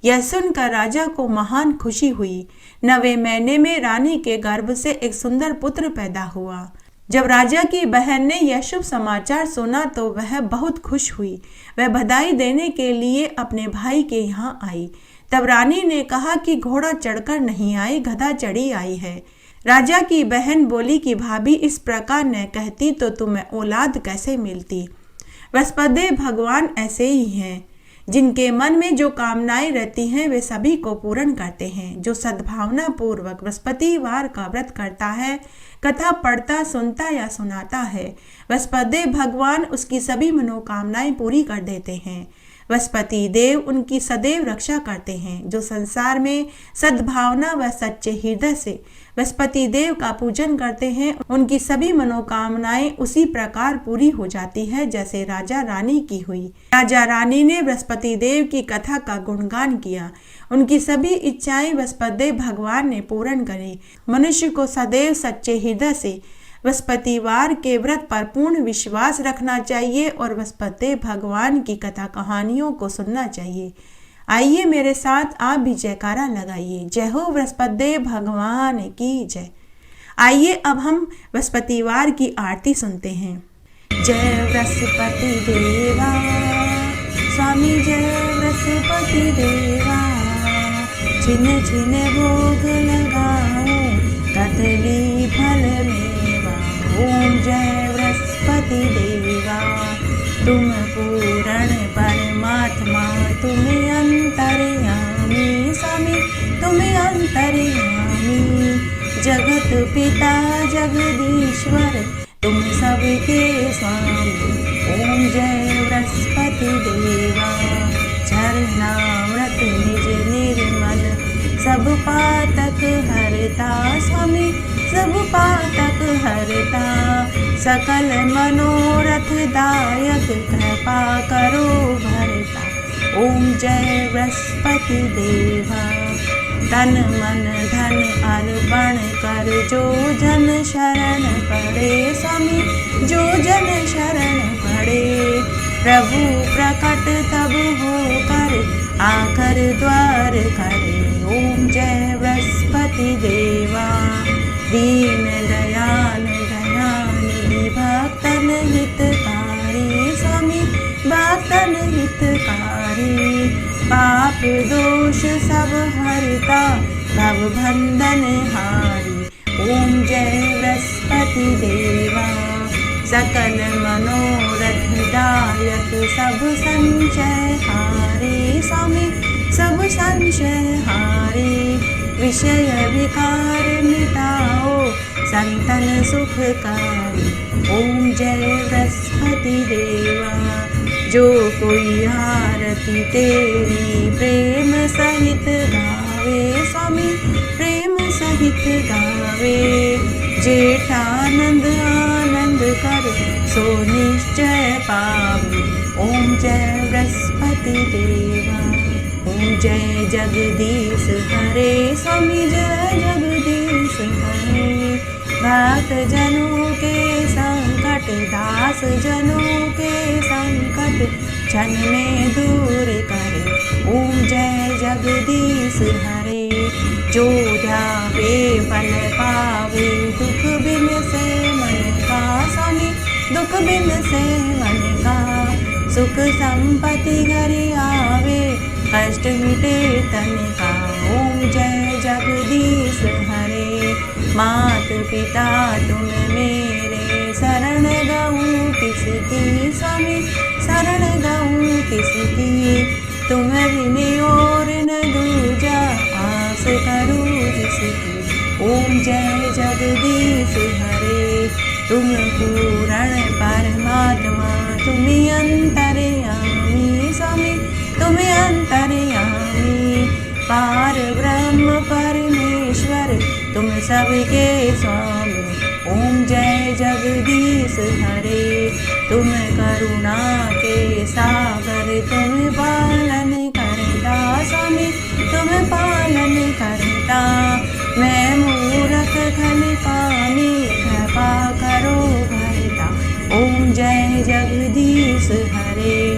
यह सुनकर राजा को महान खुशी हुई। 9वें महीने में रानी के गर्भ से एक सुंदर पुत्र पैदा हुआ। जब राजा की बहन ने यह शुभ समाचार सुना तो वह बहुत खुश हुई। वह बधाई देने के लिए अपने भाई के यहाँ आई। तब रानी ने कहा कि घोड़ा चढ़कर नहीं आई, गधा चढ़ी आई है। राजा की बहन बोली कि भाभी इस प्रकार न कहती तो तुम्हें औलाद कैसे मिलती। बृहस्पति भगवान ऐसे ही हैं, जिनके मन में जो कामनाएं रहती हैं वे सभी को पूर्ण करते हैं। जो सद्भावना पूर्वक बृहस्पतिवार का व्रत करता है, कथा पढ़ता, सुनता या सुनाता है, बृहस्पति भगवान उसकी सभी मनोकामनाएं पूरी कर देते हैं। बृहस्पति देव उनकी सदैव रक्षा करते हैं। जो संसार में सद्भावना व सच्चे हृदय से बृहस्पति देव का पूजन करते हैं, उनकी सभी मनोकामनाएं उसी प्रकार पूरी हो जाती है जैसे राजा रानी की हुई। राजा रानी ने बृहस्पति देव की कथा का गुणगान किया। उनकी सभी इच्छाएं बृहस्पति भगवान ने पूर्ण करी। मनुष्य को सदैव सच्चे हृदय से बृहस्पतिवार के व्रत पर पूर्ण विश्वास रखना चाहिए और बृहस्पति भगवान की कथा कहानियों को सुनना चाहिए। आइए मेरे साथ आप भी जयकारा लगाइए। जय हो बृहस्पति भगवान की जय। आइए अब हम बृहस्पतिवार की आरती सुनते हैं। जय बृहस्पति देवा स्वामी, जय बृहस्पति देवा, छिन छिन भोग लगाऊं कदली फल मेवा। ओम जय बृहस्पति देवा, तुम पूर्ण परमात्मा, तुम अंतर्यामी स्वामी, तुम अंतर्यामी। जगत पिता जगदीश्वर, तुम सबके स्वामी। ओम जय बृहस्पति देवा, झरनामृत निज निर्मल, सब पातक हरता स्वामी, सब पातक हरता। सकल मनोरथ दायक, कृपा करो भरता। ओम जय बृहस्पति देवा, तन मन धन अर्पण कर जो जन शरण पड़े स्वामी, जो जन शरण पड़े। प्रभु प्रकट तब होकर आकर द्वार करे। ओम जय बृहस्पति देवा, दीन दयाल दयानिधि, भक्तन हितकारी स्वामी, भक्तन हितकारी। पाप दोष सब हरता, भव बंधन हारी। ओम जय बृहस्पति देवा, सकल मनोरथ दायक, सब संशय हारी स्वामी, सब संशय हारी। विषय विकार मिटाओ, संतन सुखकारी। ओम जय बृहस्पति देवा, जो कोई आरती तेरी प्रेम सहित गावे स्वामी, प्रेम सहित गावे। जेठानंद आनंद कर सो निश्चय पावे। ओम जय बृहस्पति देवा, ओम जय जगदीश हरे स्वामी, जय जगदीश हरे। भक्त जनों के संकट, दास जनों के संकट, क्षण में दूर करे। ओम जय जगदीश हरे, जो जावे फल पावे, दुख बिन से मन का स्वामी, दुख बिन से मन का। सुख संपत्ति घर आवे, कष्ट मिटे तन का। ओम जय जगदीश हरे, मात पिता तुम मेरे, शरण गऊँ किसकी स्वामी, शरण गऊँ किसकी। तुम बिन और न दूजा, आस करूँ जिसकी। ओम जय जगदीश हरे, तुम पूर्ण परमात्मा, तुम अंतर्यामी स्वामी, तुम अंतर्यामी। पार ब्रह्म परमेश्वर, तुम सबके स्वामी। ओम जय जगदीश हरे, तुम करुणा के सागर, तुम पालन करता स्वामी, तुम पालन करता। मैं मूरख खल कामी, कृपा करो जय जगदीश हरे।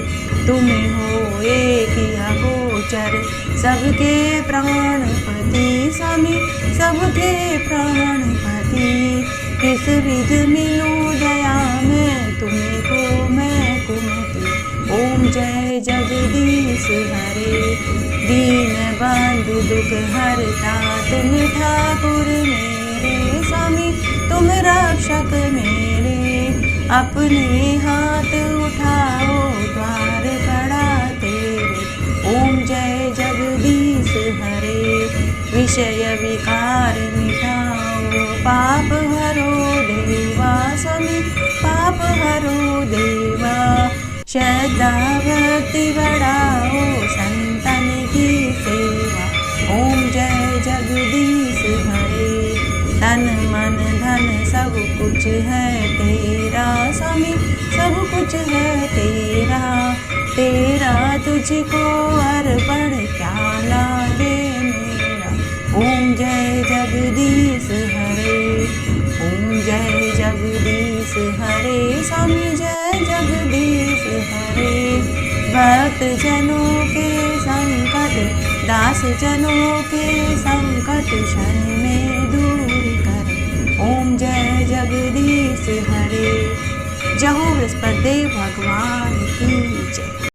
तुम हो एक अगोचर सबके प्राणपति स्वामी, सबके प्राणपति। किस विध मिलूं दया में तुमको मैं कुमति। ओम जय जगदीश हरे। दीन बंधु दुख हरता तुम ठाकुर मेरे स्वामी, तुम रक्षक मेरे। अपने हाथ उठाओ द्वार पड़ा तेरे। ओम जय जगदीश हरे। विषय विकार मिटाओ पाप हरो देवा स्वामी, पाप हरो देवा। श्रद्धा भक्ति बढ़ाओ संतन की सेवा। ओम जय जगदीश हरे। तन मन धन सब कुछ है तेरा स्वामी, सब कुछ है तेरा। तेरा तुझको अर्पण क्या लागे मेरा। ओम जय जगदीश हरे। ओम जय जगदीश हरे स्वामी, जय जगदीश हरे। भक्त जनों के संकट, दास जनों के संकट क्षण में दूर कर। ओम जय जगदीश हरे। जय हो बृहस्पति देव भगवान की जय।